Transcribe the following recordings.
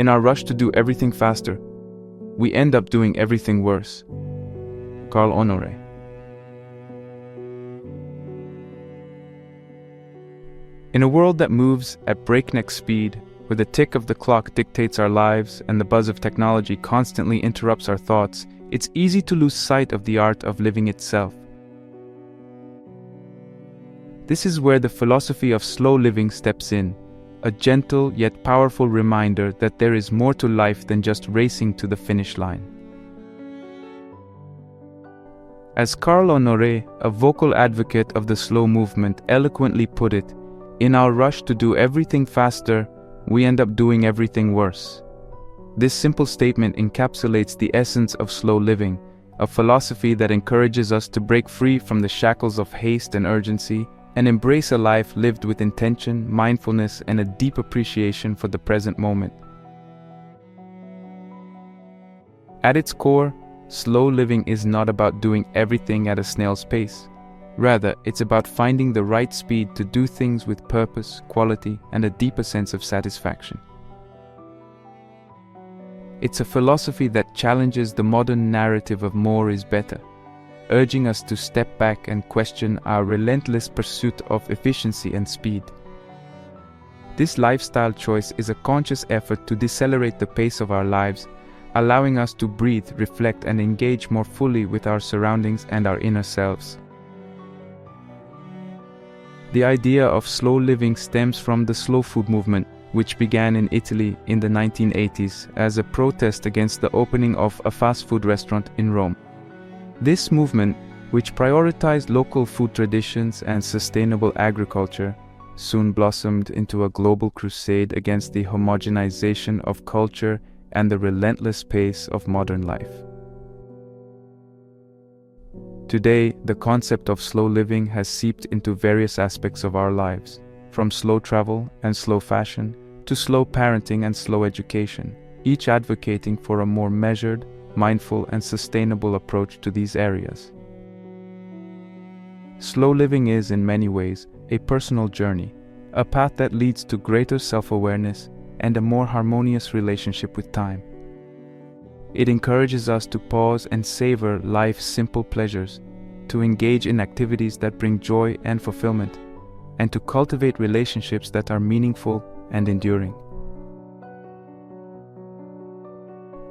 In our rush to do everything faster, we end up doing everything worse. Carl Honoré. In a world that moves at breakneck speed, where the tick of the clock dictates our lives and the buzz of technology constantly interrupts our thoughts, it's easy to lose sight of the art of living itself. This is where the philosophy of slow living steps in, a gentle yet powerful reminder that there is more to life than just racing to the finish line. As Carl Honoré, a vocal advocate of the slow movement, eloquently put it, in our rush to do everything faster, we end up doing everything worse. This simple statement encapsulates the essence of slow living, a philosophy that encourages us to break free from the shackles of haste and urgency and embrace a life lived with intention, mindfulness, and a deep appreciation for the present moment. At its core, slow living is not about doing everything at a snail's pace. Rather, it's about finding the right speed to do things with purpose, quality, and a deeper sense of satisfaction. It's a philosophy that challenges the modern narrative of more is better, urging us to step back and question our relentless pursuit of efficiency and speed. This lifestyle choice is a conscious effort to decelerate the pace of our lives, allowing us to breathe, reflect, and engage more fully with our surroundings and our inner selves. The idea of slow living stems from the slow food movement, which began in Italy in the 1980s as a protest against the opening of a fast food restaurant in Rome. This movement, which prioritized local food traditions and sustainable agriculture, soon blossomed into a global crusade against the homogenization of culture and the relentless pace of modern life. Today, the concept of slow living has seeped into various aspects of our lives, from slow travel and slow fashion to slow parenting and slow education, each advocating for a more measured, mindful, and sustainable approach to these areas. Slow living is, in many ways, a personal journey, a path that leads to greater self-awareness and a more harmonious relationship with time. It encourages us to pause and savor life's simple pleasures, to engage in activities that bring joy and fulfillment, and to cultivate relationships that are meaningful and enduring.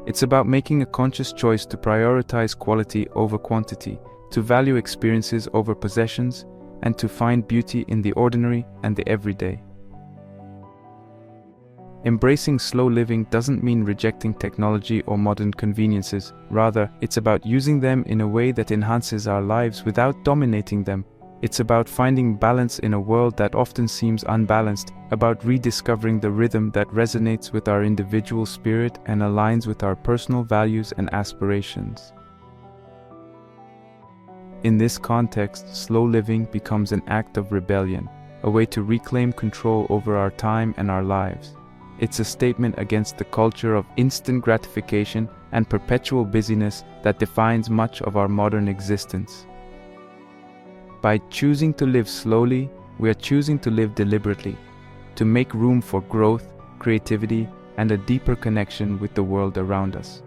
It's about making a conscious choice to prioritize quality over quantity, to value experiences over possessions, and to find beauty in the ordinary and the everyday. Embracing slow living doesn't mean rejecting technology or modern conveniences. Rather, it's about using them in a way that enhances our lives without dominating them. It's about finding balance in a world that often seems unbalanced, about rediscovering the rhythm that resonates with our individual spirit and aligns with our personal values and aspirations. In this context, slow living becomes an act of rebellion, a way to reclaim control over our time and our lives. It's a statement against the culture of instant gratification and perpetual busyness that defines much of our modern existence. By choosing to live slowly, we are choosing to live deliberately, to make room for growth, creativity, and a deeper connection with the world around us.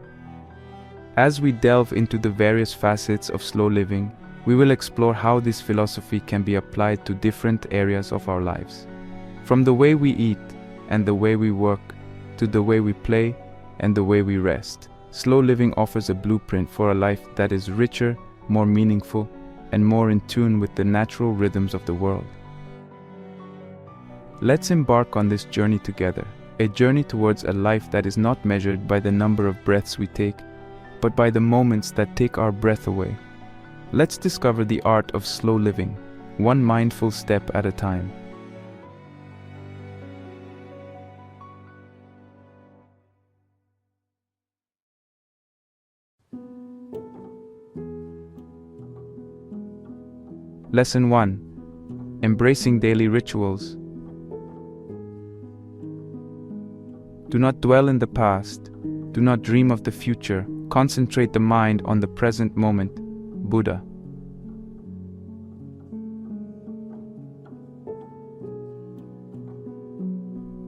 As we delve into the various facets of slow living, we will explore how this philosophy can be applied to different areas of our lives. From the way we eat and the way we work, to the way we play and the way we rest, slow living offers a blueprint for a life that is richer, more meaningful, and more in tune with the natural rhythms of the world. Let's embark on this journey together, a journey towards a life that is not measured by the number of breaths we take, but by the moments that take our breath away. Let's discover the art of slow living, one mindful step at a time. Lesson 1. Embracing daily rituals. Do not dwell in the past. Do not dream of the future. Concentrate the mind on the present moment. Buddha.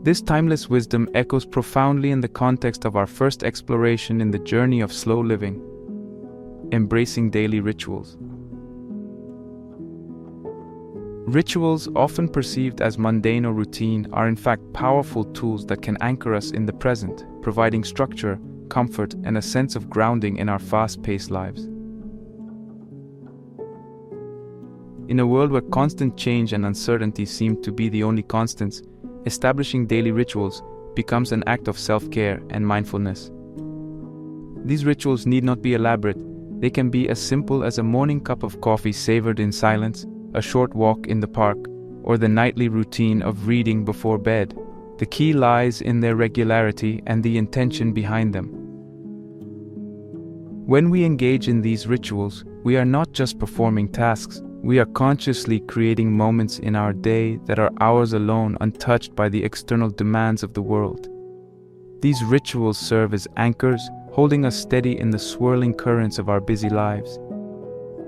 This timeless wisdom echoes profoundly in the context of our first exploration in the journey of slow living, embracing daily rituals. Rituals, often perceived as mundane or routine, are in fact powerful tools that can anchor us in the present, providing structure, comfort, and a sense of grounding in our fast-paced lives. In a world where constant change and uncertainty seem to be the only constants, establishing daily rituals becomes an act of self-care and mindfulness. These rituals need not be elaborate. They can be as simple as a morning cup of coffee savored in silence, a short walk in the park, or the nightly routine of reading before bed. The key lies in their regularity and the intention behind them. When we engage in these rituals, we are not just performing tasks, we are consciously creating moments in our day that are ours alone, untouched by the external demands of the world. These rituals serve as anchors, holding us steady in the swirling currents of our busy lives.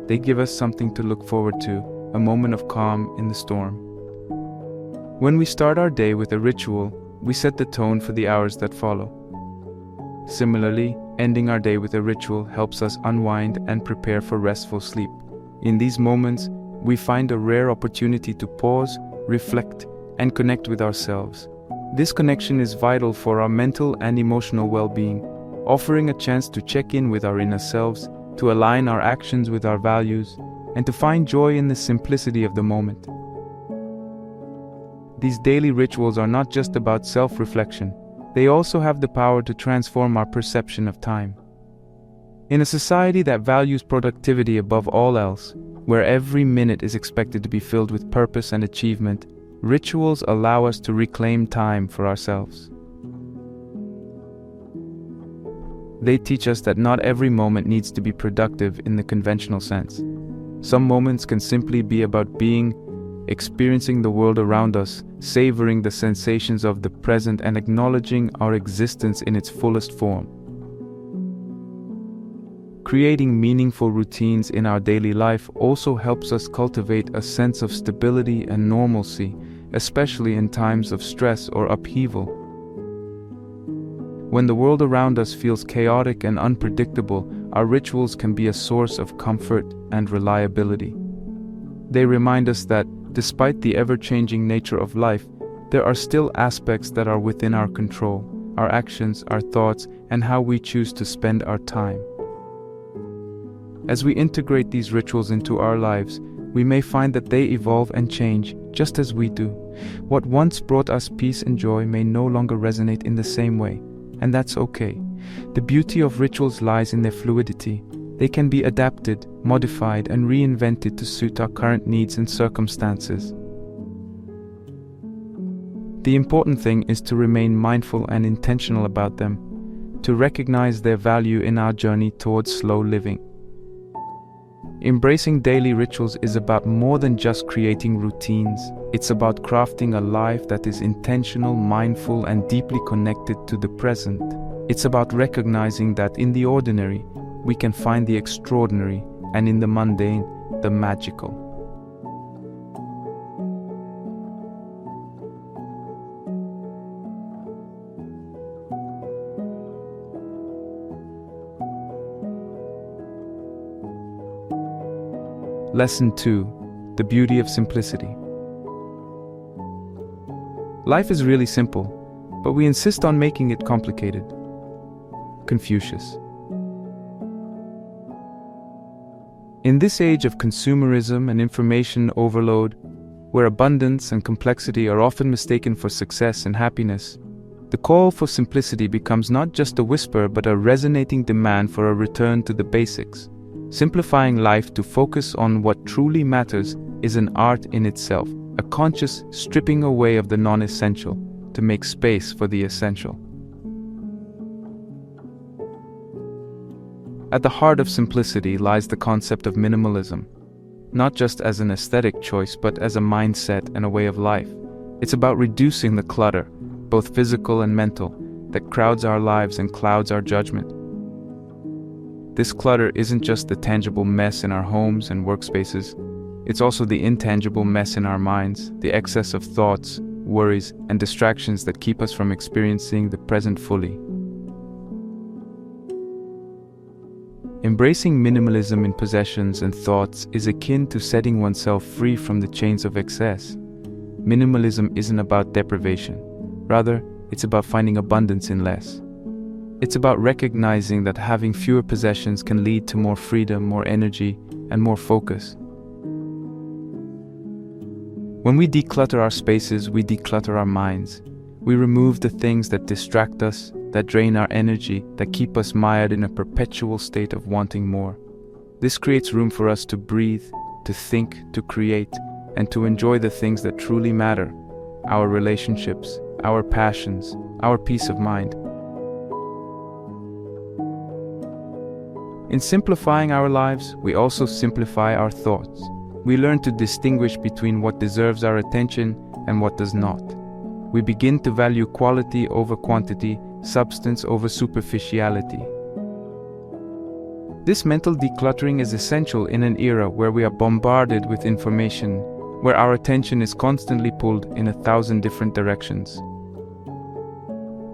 They give us something to look forward to, a moment of calm in the storm. When we start our day with a ritual, we set the tone for the hours that follow. Similarly, ending our day with a ritual helps us unwind and prepare for restful sleep. In these moments, we find a rare opportunity to pause, reflect, and connect with ourselves. This connection is vital for our mental and emotional well-being, offering a chance to check in with our inner selves, to align our actions with our values, and to find joy in the simplicity of the moment. These daily rituals are not just about self-reflection, they also have the power to transform our perception of time. In a society that values productivity above all else, where every minute is expected to be filled with purpose and achievement, rituals allow us to reclaim time for ourselves. They teach us that not every moment needs to be productive in the conventional sense. Some moments can simply be about being, experiencing the world around us, savoring the sensations of the present, and acknowledging our existence in its fullest form. Creating meaningful routines in our daily life also helps us cultivate a sense of stability and normalcy, especially in times of stress or upheaval. When the world around us feels chaotic and unpredictable, our rituals can be a source of comfort and reliability. They remind us that, despite the ever-changing nature of life, there are still aspects that are within our control, our actions, our thoughts, and how we choose to spend our time. As we integrate these rituals into our lives, we may find that they evolve and change, just as we do. What once brought us peace and joy may no longer resonate in the same way, and that's okay. The beauty of rituals lies in their fluidity. They can be adapted, modified, and reinvented to suit our current needs and circumstances. The important thing is to remain mindful and intentional about them, to recognize their value in our journey towards slow living. Embracing daily rituals is about more than just creating routines. It's about crafting a life that is intentional, mindful, and deeply connected to the present. It's about recognizing that in the ordinary, we can find the extraordinary, and in the mundane, the magical. Lesson 2: The beauty of simplicity. Life is really simple, but we insist on making it complicated. Confucius. In this age of consumerism and information overload, where abundance and complexity are often mistaken for success and happiness, the call for simplicity becomes not just a whisper but a resonating demand for a return to the basics. Simplifying life to focus on what truly matters is an art in itself, a conscious stripping away of the non-essential to make space for the essential. At the heart of simplicity lies the concept of minimalism, not just as an aesthetic choice but as a mindset and a way of life. It's about reducing the clutter, both physical and mental, that crowds our lives and clouds our judgment. This clutter isn't just the tangible mess in our homes and workspaces, it's also the intangible mess in our minds, the excess of thoughts, worries, and distractions that keep us from experiencing the present fully. Embracing minimalism in possessions and thoughts is akin to setting oneself free from the chains of excess. Minimalism isn't about deprivation. Rather, it's about finding abundance in less. It's about recognizing that having fewer possessions can lead to more freedom, more energy, and more focus. When we declutter our spaces, we declutter our minds. We remove the things that distract us, that drain our energy, that keep us mired in a perpetual state of wanting more. This creates room for us to breathe, to think, to create, and to enjoy the things that truly matter: our relationships, our passions, our peace of mind. In simplifying our lives, we also simplify our thoughts. We learn to distinguish between what deserves our attention and what does not. We begin to value quality over quantity, substance over superficiality. This mental decluttering is essential in an era where we are bombarded with information, where our attention is constantly pulled in 1,000 different directions.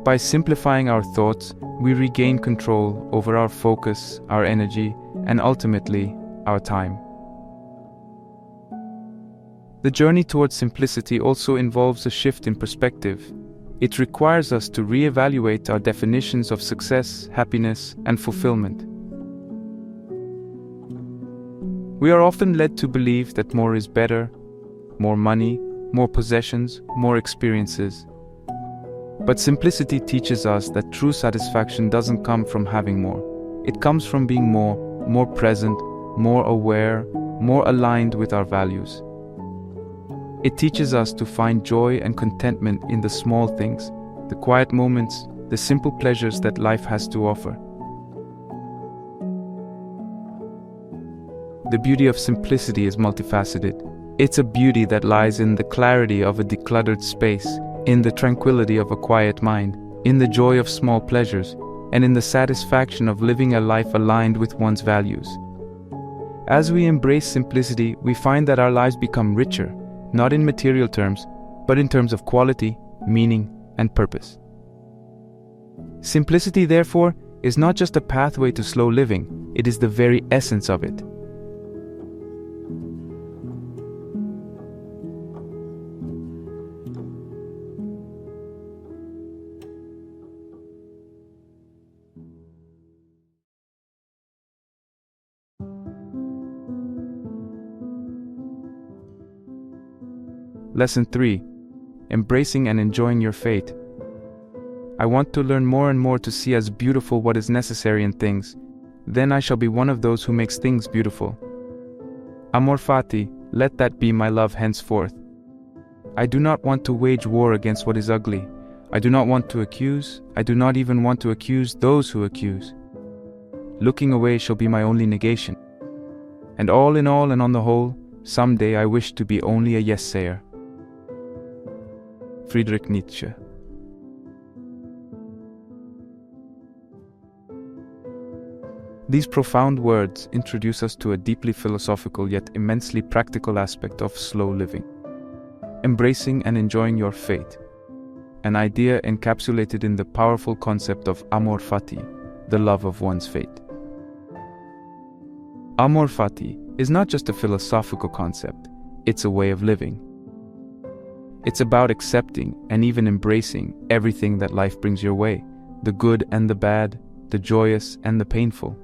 By simplifying our thoughts, we regain control over our focus, our energy, and ultimately, our time. The journey towards simplicity also involves a shift in perspective. It requires us to reevaluate our definitions of success, happiness, and fulfillment. We are often led to believe that more is better: more money, more possessions, more experiences. But simplicity teaches us that true satisfaction doesn't come from having more. It comes from being more present, more aware, more aligned with our values. It teaches us to find joy and contentment in the small things, the quiet moments, the simple pleasures that life has to offer. The beauty of simplicity is multifaceted. It's a beauty that lies in the clarity of a decluttered space, in the tranquility of a quiet mind, in the joy of small pleasures, and in the satisfaction of living a life aligned with one's values. As we embrace simplicity, we find that our lives become richer, not in material terms, but in terms of quality, meaning, and purpose. Simplicity, therefore, is not just a pathway to slow living, it is the very essence of it. Lesson 3. Embracing and enjoying your fate. I want to learn more and more to see as beautiful what is necessary in things. Then I shall be one of those who makes things beautiful. Amor fati, let that be my love henceforth. I do not want to wage war against what is ugly. I do not want to accuse. I do not even want to accuse those who accuse. Looking away shall be my only negation. And all in all and on the whole, someday I wish to be only a yes-sayer. Friedrich Nietzsche. These profound words introduce us to a deeply philosophical yet immensely practical aspect of slow living. Embracing and enjoying your fate, an idea encapsulated in the powerful concept of amor fati, the love of one's fate. Amor fati is not just a philosophical concept, it's a way of living. It's about accepting and even embracing everything that life brings your way, the good and the bad, the joyous and the painful.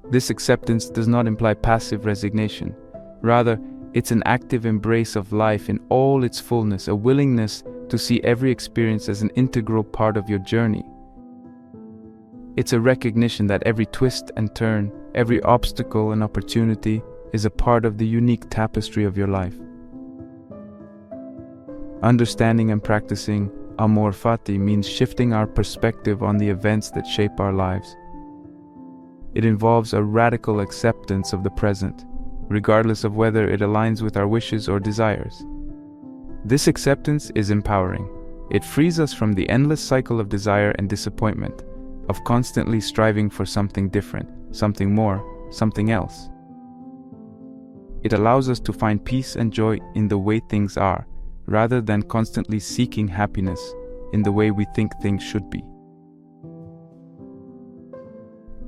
This acceptance does not imply passive resignation. Rather, it's an active embrace of life in all its fullness, a willingness to see every experience as an integral part of your journey. It's a recognition that every twist and turn, every obstacle and opportunity is a part of the unique tapestry of your life. Understanding and practicing amor fati means shifting our perspective on the events that shape our lives. It involves a radical acceptance of the present, regardless of whether it aligns with our wishes or desires. This acceptance is empowering. It frees us from the endless cycle of desire and disappointment, of constantly striving for something different, something more, something else. It allows us to find peace and joy in the way things are, rather than constantly seeking happiness in the way we think things should be.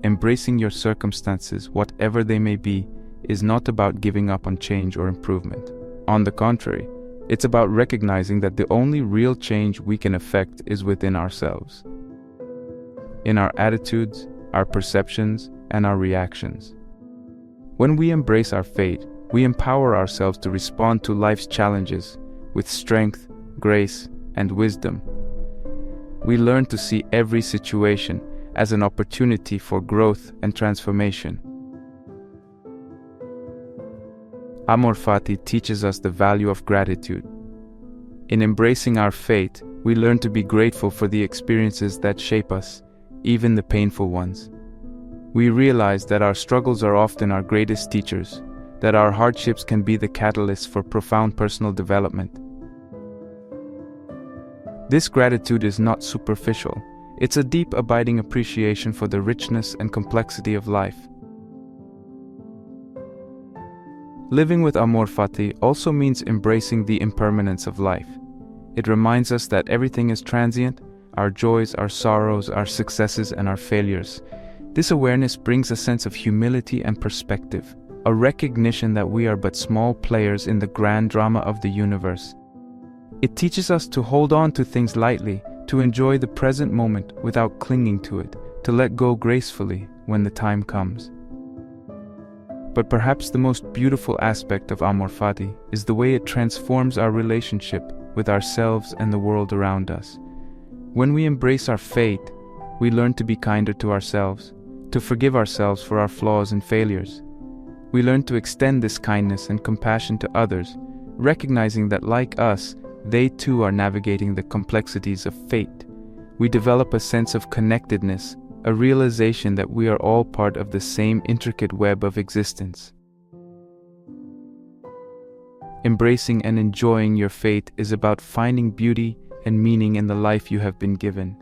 Embracing your circumstances, whatever they may be, is not about giving up on change or improvement. On the contrary, it's about recognizing that the only real change we can effect is within ourselves, in our attitudes, our perceptions, and our reactions. When we embrace our fate, we empower ourselves to respond to life's challenges with strength, grace, and wisdom. We learn to see every situation as an opportunity for growth and transformation. Amor Fati teaches us the value of gratitude. In embracing our fate, we learn to be grateful for the experiences that shape us, even the painful ones. We realize that our struggles are often our greatest teachers, that our hardships can be the catalyst for profound personal development. This gratitude is not superficial. It's a deep, abiding appreciation for the richness and complexity of life. Living with Amor Fati also means embracing the impermanence of life. It reminds us that everything is transient, our joys, our sorrows, our successes, and our failures. This awareness brings a sense of humility and perspective, a recognition that we are but small players in the grand drama of the universe. It teaches us to hold on to things lightly, to enjoy the present moment without clinging to it, to let go gracefully when the time comes. But perhaps the most beautiful aspect of Amor Fati is the way it transforms our relationship with ourselves and the world around us. When we embrace our fate, we learn to be kinder to ourselves, to forgive ourselves for our flaws and failures. We learn to extend this kindness and compassion to others, recognizing that like us, they too are navigating the complexities of fate. We develop a sense of connectedness, a realization that we are all part of the same intricate web of existence. Embracing and enjoying your fate is about finding beauty and meaning in the life you have been given.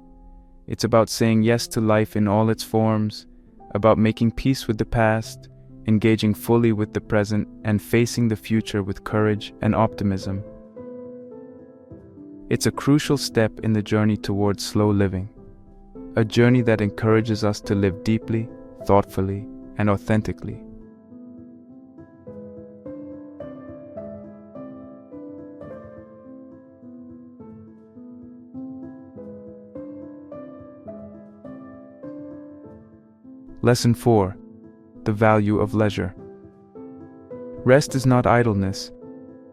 It's about saying yes to life in all its forms, about making peace with the past, engaging fully with the present, and facing the future with courage and optimism. It's a crucial step in the journey towards slow living, a journey that encourages us to live deeply, thoughtfully, and authentically. Lesson 4. The value of leisure. Rest is not idleness,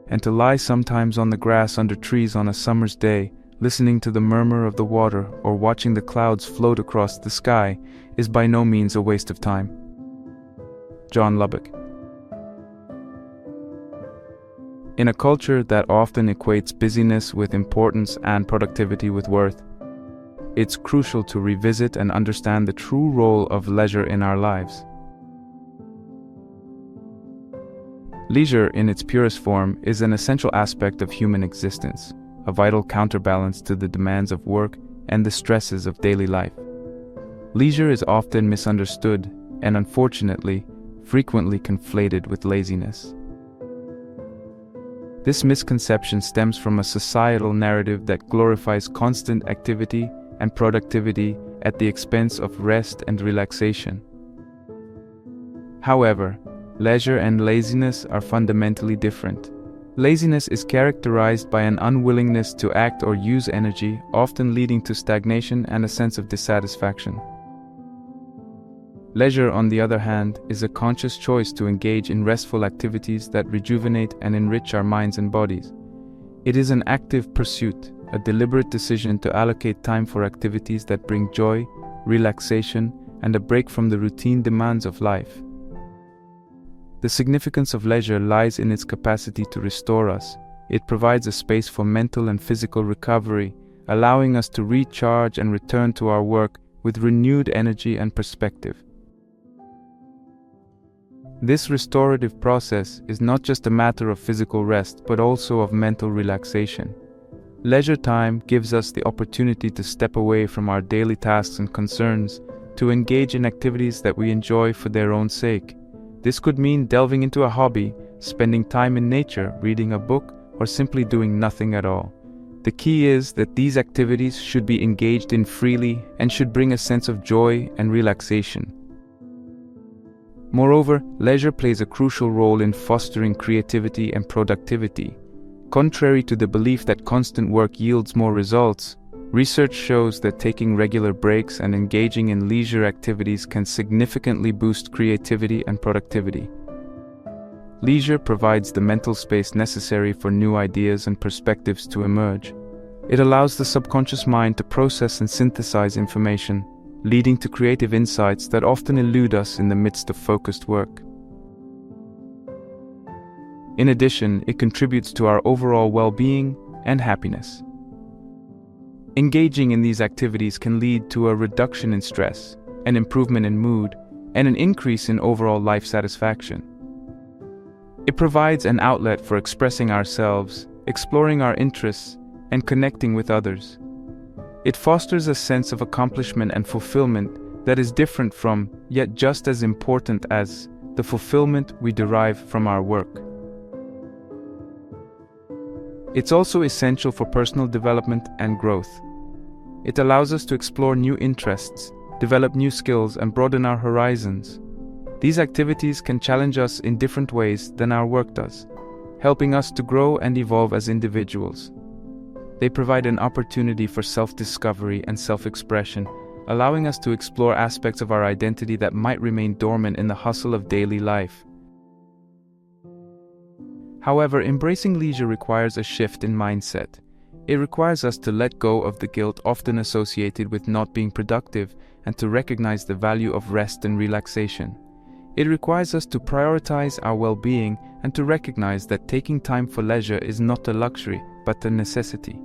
and to lie sometimes on the grass under trees on a summer's day, listening to the murmur of the water or watching the clouds float across the sky, is by no means a waste of time. John Lubbock. In a culture that often equates busyness with importance and productivity with worth, it's crucial to revisit and understand the true role of leisure in our lives. Leisure, in its purest form, is an essential aspect of human existence, a vital counterbalance to the demands of work and the stresses of daily life. Leisure is often misunderstood and, unfortunately, frequently conflated with laziness. This misconception stems from a societal narrative that glorifies constant activity and productivity at the expense of rest and relaxation. However, leisure and laziness are fundamentally different. Laziness is characterized by an unwillingness to act or use energy, often leading to stagnation and a sense of dissatisfaction. Leisure, on the other hand, is a conscious choice to engage in restful activities that rejuvenate and enrich our minds and bodies. It is an active pursuit, a deliberate decision to allocate time for activities that bring joy, relaxation, and a break from the routine demands of life. The significance of leisure lies in its capacity to restore us. It provides a space for mental and physical recovery, allowing us to recharge and return to our work with renewed energy and perspective. This restorative process is not just a matter of physical rest, but also of mental relaxation. Leisure time gives us the opportunity to step away from our daily tasks and concerns, to engage in activities that we enjoy for their own sake. This could mean delving into a hobby, spending time in nature, reading a book, or simply doing nothing at all. The key is that these activities should be engaged in freely and should bring a sense of joy and relaxation. Moreover, leisure plays a crucial role in fostering creativity and productivity. Contrary to the belief that constant work yields more results, research shows that taking regular breaks and engaging in leisure activities can significantly boost creativity and productivity. Leisure provides the mental space necessary for new ideas and perspectives to emerge. It allows the subconscious mind to process and synthesize information, leading to creative insights that often elude us in the midst of focused work. In addition, it contributes to our overall well-being and happiness. Engaging in these activities can lead to a reduction in stress, an improvement in mood, and an increase in overall life satisfaction. It provides an outlet for expressing ourselves, exploring our interests, and connecting with others. It fosters a sense of accomplishment and fulfillment that is different from, yet just as important as, the fulfillment we derive from our work. It's also essential for personal development and growth. It allows us to explore new interests, develop new skills, and broaden our horizons. These activities can challenge us in different ways than our work does, helping us to grow and evolve as individuals. They provide an opportunity for self-discovery and self-expression, allowing us to explore aspects of our identity that might remain dormant in the hustle of daily life. However, embracing leisure requires a shift in mindset. It requires us to let go of the guilt often associated with not being productive and to recognize the value of rest and relaxation. It requires us to prioritize our well-being and to recognize that taking time for leisure is not a luxury, but a necessity.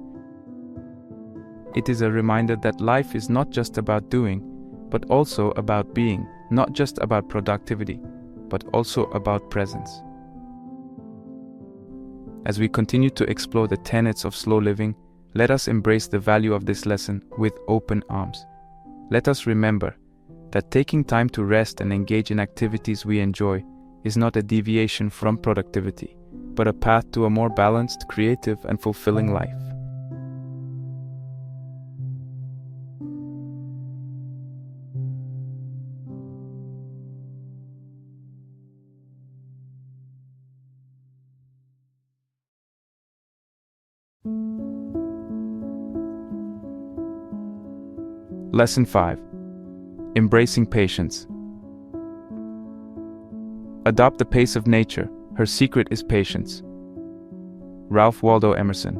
It is a reminder that life is not just about doing, but also about being, not just about productivity, but also about presence. As we continue to explore the tenets of slow living, let us embrace the value of this lesson with open arms. Let us remember that taking time to rest and engage in activities we enjoy is not a deviation from productivity, but a path to a more balanced, creative, and fulfilling life. Lesson 5. Embracing patience. Adopt the pace of nature. Her secret is patience. Ralph Waldo Emerson.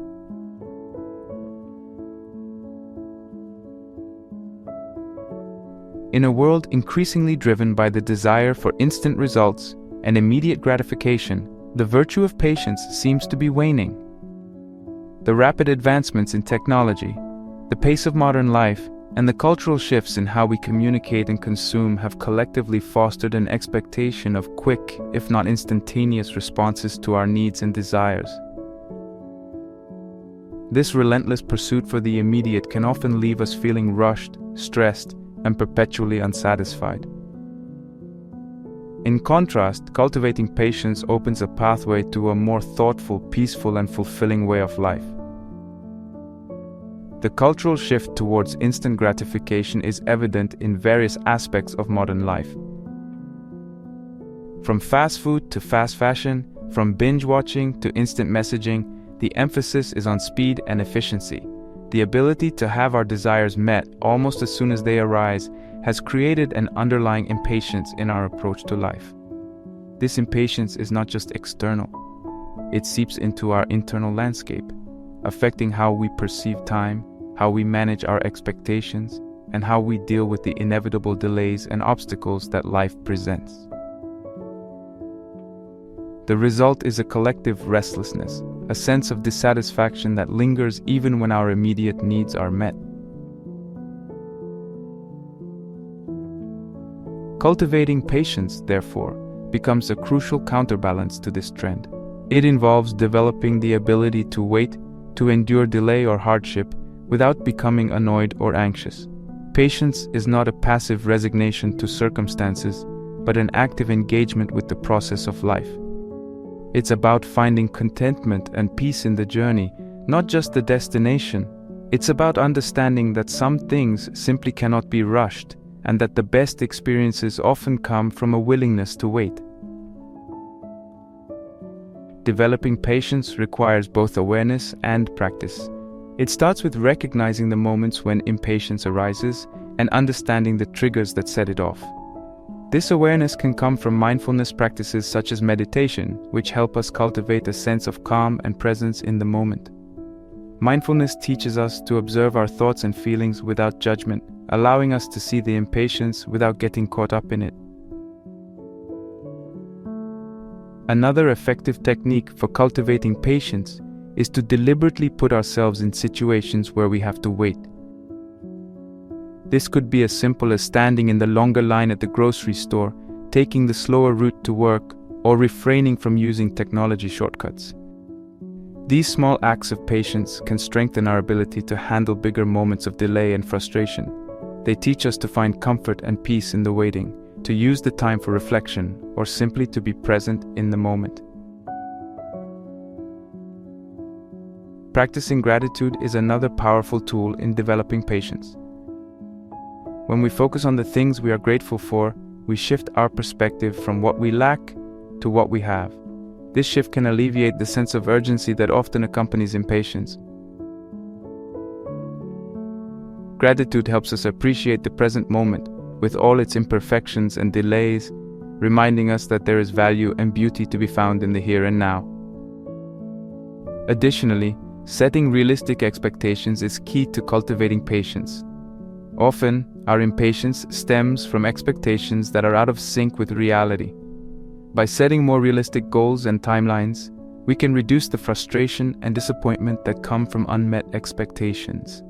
In a world increasingly driven by the desire for instant results and immediate gratification, the virtue of patience seems to be waning. The rapid advancements in technology, the pace of modern life, and the cultural shifts in how we communicate and consume have collectively fostered an expectation of quick, if not instantaneous, responses to our needs and desires. This relentless pursuit for the immediate can often leave us feeling rushed, stressed, and perpetually unsatisfied. In contrast, cultivating patience opens a pathway to a more thoughtful, peaceful, and fulfilling way of life. The cultural shift towards instant gratification is evident in various aspects of modern life. From fast food to fast fashion, from binge watching to instant messaging, the emphasis is on speed and efficiency. The ability to have our desires met almost as soon as they arise has created an underlying impatience in our approach to life. This impatience is not just external. It seeps into our internal landscape, affecting how we perceive time, how we manage our expectations, and how we deal with the inevitable delays and obstacles that life presents. The result is a collective restlessness, a sense of dissatisfaction that lingers even when our immediate needs are met. Cultivating patience, therefore, becomes a crucial counterbalance to this trend. It involves developing the ability to wait, to endure delay or hardship, without becoming annoyed or anxious. Patience is not a passive resignation to circumstances, but an active engagement with the process of life. It's about finding contentment and peace in the journey, not just the destination. It's about understanding that some things simply cannot be rushed, and that the best experiences often come from a willingness to wait. Developing patience requires both awareness and practice. It starts with recognizing the moments when impatience arises and understanding the triggers that set it off. This awareness can come from mindfulness practices such as meditation, which help us cultivate a sense of calm and presence in the moment. Mindfulness teaches us to observe our thoughts and feelings without judgment, allowing us to see the impatience without getting caught up in it. Another effective technique for cultivating patience is to deliberately put ourselves in situations where we have to wait. This could be as simple as standing in the longer line at the grocery store, taking the slower route to work, or refraining from using technology shortcuts. These small acts of patience can strengthen our ability to handle bigger moments of delay and frustration. They teach us to find comfort and peace in the waiting, to use the time for reflection, or simply to be present in the moment. Practicing gratitude is another powerful tool in developing patience. When we focus on the things we are grateful for, we shift our perspective from what we lack to what we have. This shift can alleviate the sense of urgency that often accompanies impatience. Gratitude helps us appreciate the present moment, with all its imperfections and delays, reminding us that there is value and beauty to be found in the here and now. Additionally, setting realistic expectations is key to cultivating patience. Often, our impatience stems from expectations that are out of sync with reality. By setting more realistic goals and timelines, we can reduce the frustration and disappointment that come from unmet expectations.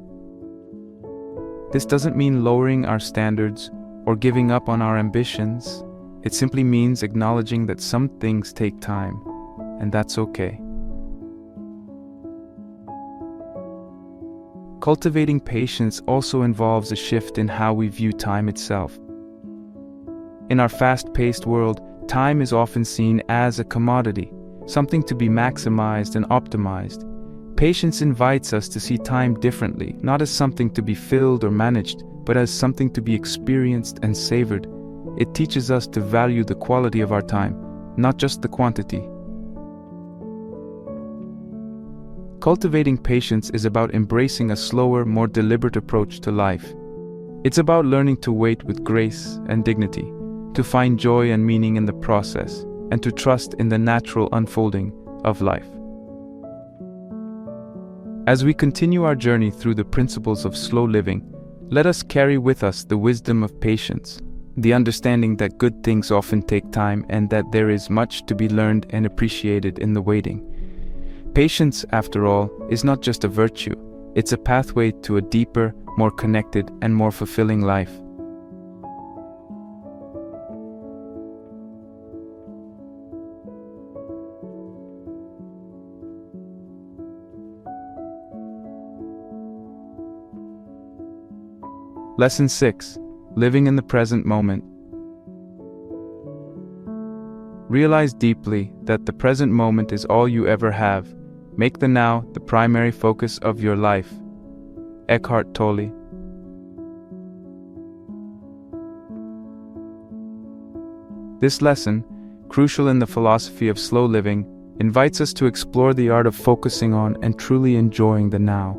This doesn't mean lowering our standards or giving up on our ambitions. It simply means acknowledging that some things take time, and that's okay. Cultivating patience also involves a shift in how we view time itself. In our fast-paced world, time is often seen as a commodity, something to be maximized and optimized. Patience invites us to see time differently, not as something to be filled or managed, but as something to be experienced and savored. It teaches us to value the quality of our time, not just the quantity. Cultivating patience is about embracing a slower, more deliberate approach to life. It's about learning to wait with grace and dignity, to find joy and meaning in the process, and to trust in the natural unfolding of life. As we continue our journey through the principles of slow living, let us carry with us the wisdom of patience, the understanding that good things often take time and that there is much to be learned and appreciated in the waiting. Patience, after all, is not just a virtue, it's a pathway to a deeper, more connected, and more fulfilling life. Lesson 6. Living in the present moment. Realize deeply that the present moment is all you ever have. Make the now the primary focus of your life. Eckhart Tolle. This lesson, crucial in the philosophy of slow living, invites us to explore the art of focusing on and truly enjoying the now.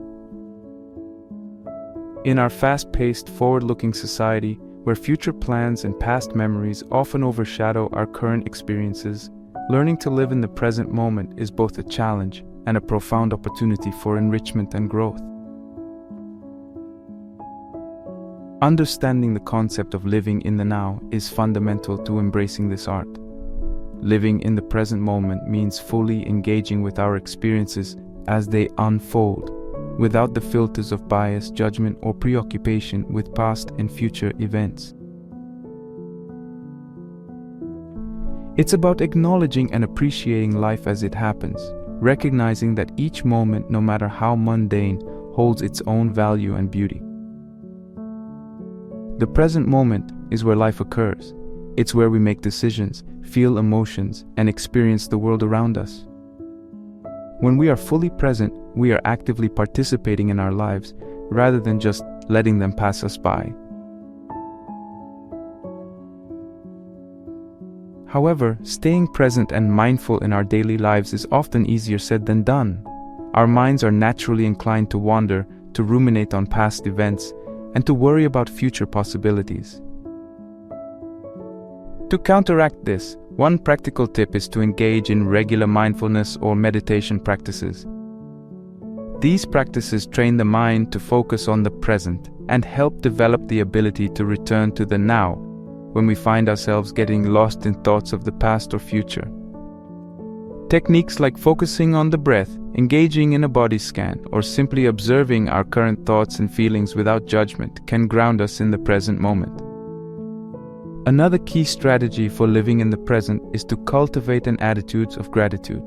In our fast-paced, forward-looking society, where future plans and past memories often overshadow our current experiences, learning to live in the present moment is both a challenge and a profound opportunity for enrichment and growth. Understanding the concept of living in the now is fundamental to embracing this art. Living in the present moment means fully engaging with our experiences as they unfold, without the filters of bias, judgment, or preoccupation with past and future events. It's about acknowledging and appreciating life as it happens, recognizing that each moment, no matter how mundane, holds its own value and beauty. The present moment is where life occurs. It's where we make decisions, feel emotions, and experience the world around us. When we are fully present, we are actively participating in our lives, rather than just letting them pass us by. However, staying present and mindful in our daily lives is often easier said than done. Our minds are naturally inclined to wander, to ruminate on past events, and to worry about future possibilities. To counteract this, one practical tip is to engage in regular mindfulness or meditation practices. These practices train the mind to focus on the present and help develop the ability to return to the now when we find ourselves getting lost in thoughts of the past or future. Techniques like focusing on the breath, engaging in a body scan, or simply observing our current thoughts and feelings without judgment can ground us in the present moment. Another key strategy for living in the present is to cultivate an attitude of gratitude.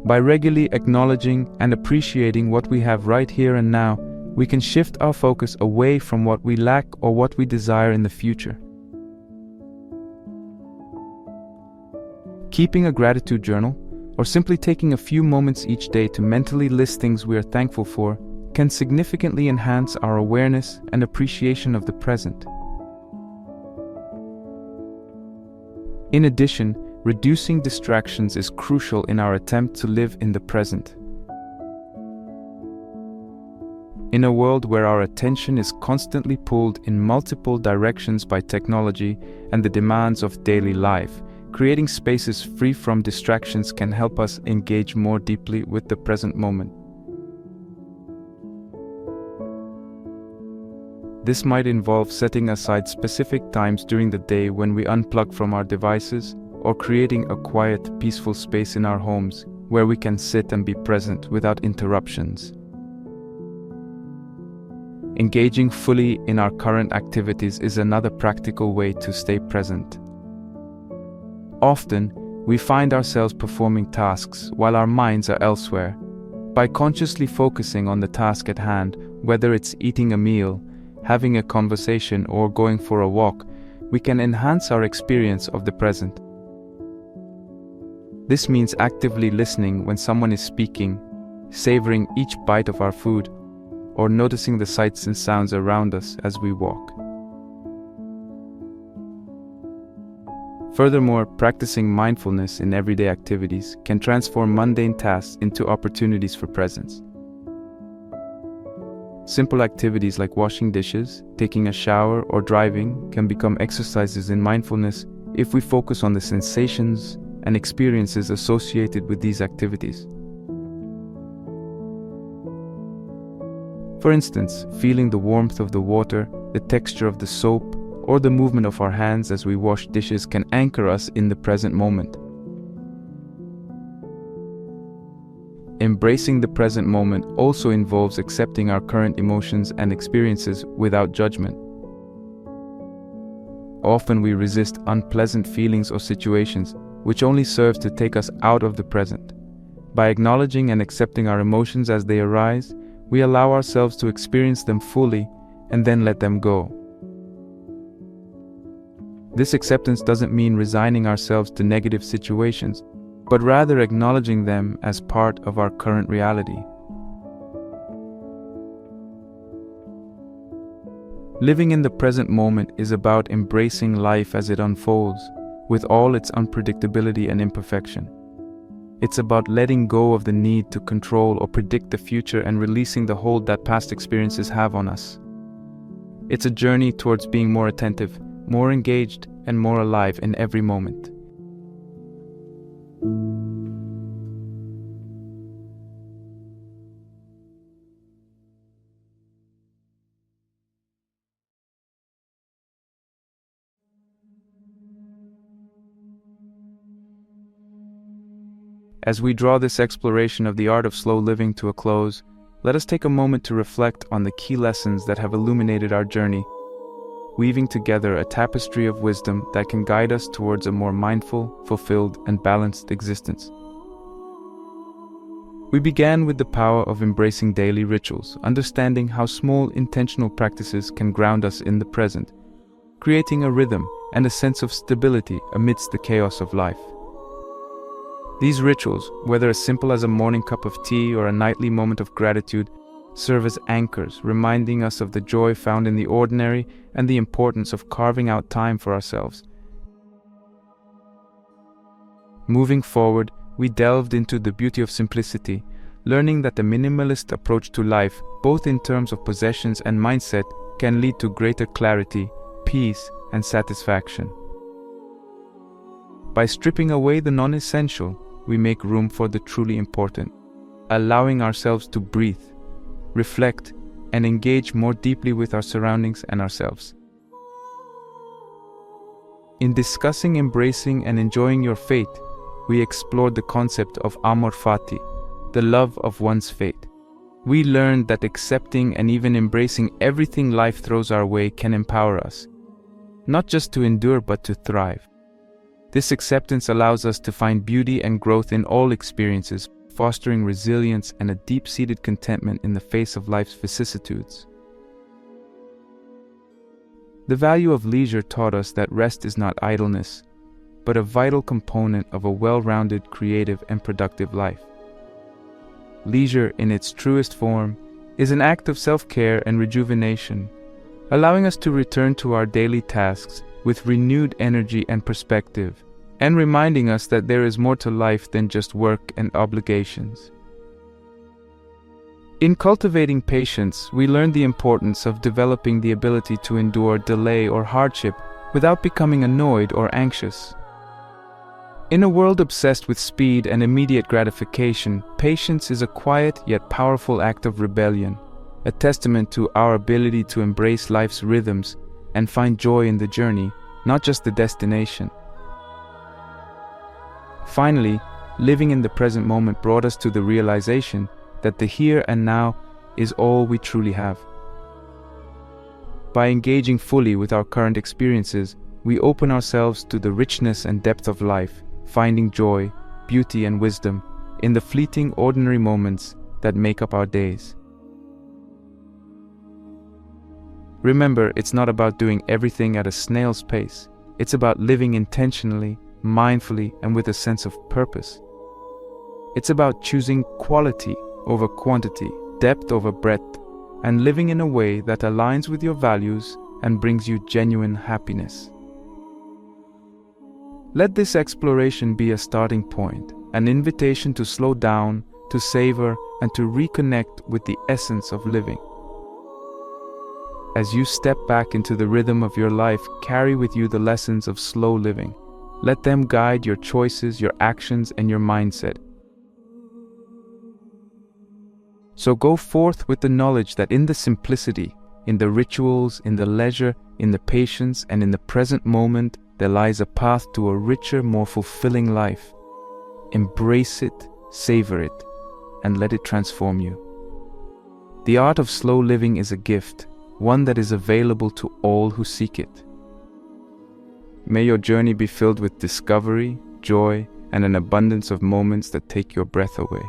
By regularly acknowledging and appreciating what we have right here and now, we can shift our focus away from what we lack or what we desire in the future. Keeping a gratitude journal, or simply taking a few moments each day to mentally list things we are thankful for, can significantly enhance our awareness and appreciation of the present. In addition, reducing distractions is crucial in our attempt to live in the present. In a world where our attention is constantly pulled in multiple directions by technology and the demands of daily life, creating spaces free from distractions can help us engage more deeply with the present moment. This might involve setting aside specific times during the day when we unplug from our devices, or creating a quiet, peaceful space in our homes where we can sit and be present without interruptions. Engaging fully in our current activities is another practical way to stay present. Often, we find ourselves performing tasks while our minds are elsewhere. By consciously focusing on the task at hand, whether it's eating a meal, having a conversation, or going for a walk, we can enhance our experience of the present. This means actively listening when someone is speaking, savoring each bite of our food, or noticing the sights and sounds around us as we walk. Furthermore, practicing mindfulness in everyday activities can transform mundane tasks into opportunities for presence. Simple activities like washing dishes, taking a shower, or driving can become exercises in mindfulness if we focus on the sensations and experiences associated with these activities. For instance, feeling the warmth of the water, the texture of the soap, or the movement of our hands as we wash dishes can anchor us in the present moment. Embracing the present moment also involves accepting our current emotions and experiences without judgment. Often we resist unpleasant feelings or situations, which only serves to take us out of the present. By acknowledging and accepting our emotions as they arise, we allow ourselves to experience them fully and then let them go. This acceptance doesn't mean resigning ourselves to negative situations, but rather acknowledging them as part of our current reality. Living in the present moment is about embracing life as it unfolds, with all its unpredictability and imperfection. It's about letting go of the need to control or predict the future and releasing the hold that past experiences have on us. It's a journey towards being more attentive, more engaged, and more alive in every moment. As we draw this exploration of the art of slow living to a close, let us take a moment to reflect on the key lessons that have illuminated our journey, weaving together a tapestry of wisdom that can guide us towards a more mindful, fulfilled, and balanced existence. We began with the power of embracing daily rituals, understanding how small intentional practices can ground us in the present, creating a rhythm and a sense of stability amidst the chaos of life. These rituals, whether as simple as a morning cup of tea or a nightly moment of gratitude, serve as anchors, reminding us of the joy found in the ordinary and the importance of carving out time for ourselves. Moving forward, we delved into the beauty of simplicity, learning that the minimalist approach to life, both in terms of possessions and mindset, can lead to greater clarity, peace, and satisfaction. By stripping away the non-essential, we make room for the truly important, allowing ourselves to breathe, reflect, and engage more deeply with our surroundings and ourselves. In discussing embracing and enjoying your fate, we explored the concept of amor fati, the love of one's fate. We learned that accepting and even embracing everything life throws our way can empower us, not just to endure but to thrive. This acceptance allows us to find beauty and growth in all experiences, fostering resilience and a deep-seated contentment in the face of life's vicissitudes. The value of leisure taught us that rest is not idleness, but a vital component of a well-rounded, creative, and productive life. Leisure, in its truest form, is an act of self-care and rejuvenation, allowing us to return to our daily tasks with renewed energy and perspective, and reminding us that there is more to life than just work and obligations. In cultivating patience, we learn the importance of developing the ability to endure delay or hardship without becoming annoyed or anxious. In a world obsessed with speed and immediate gratification, patience is a quiet yet powerful act of rebellion, a testament to our ability to embrace life's rhythms and find joy in the journey, not just the destination. Finally, living in the present moment brought us to the realization that the here and now is all we truly have. By engaging fully with our current experiences, we open ourselves to the richness and depth of life, finding joy, beauty, and wisdom in the fleeting, ordinary moments that make up our days. Remember, it's not about doing everything at a snail's pace. It's about living intentionally, mindfully, and with a sense of purpose. It's about choosing quality over quantity, depth over breadth, and living in a way that aligns with your values and brings you genuine happiness. Let this exploration be a starting point, an invitation to slow down, to savor, and to reconnect with the essence of living. As you step back into the rhythm of your life, carry with you the lessons of slow living. Let them guide your choices, your actions, and your mindset. So go forth with the knowledge that in the simplicity, in the rituals, in the leisure, in the patience, and in the present moment, there lies a path to a richer, more fulfilling life. Embrace it, savor it, and let it transform you. The art of slow living is a gift, one that is available to all who seek it. May your journey be filled with discovery, joy, and an abundance of moments that take your breath away.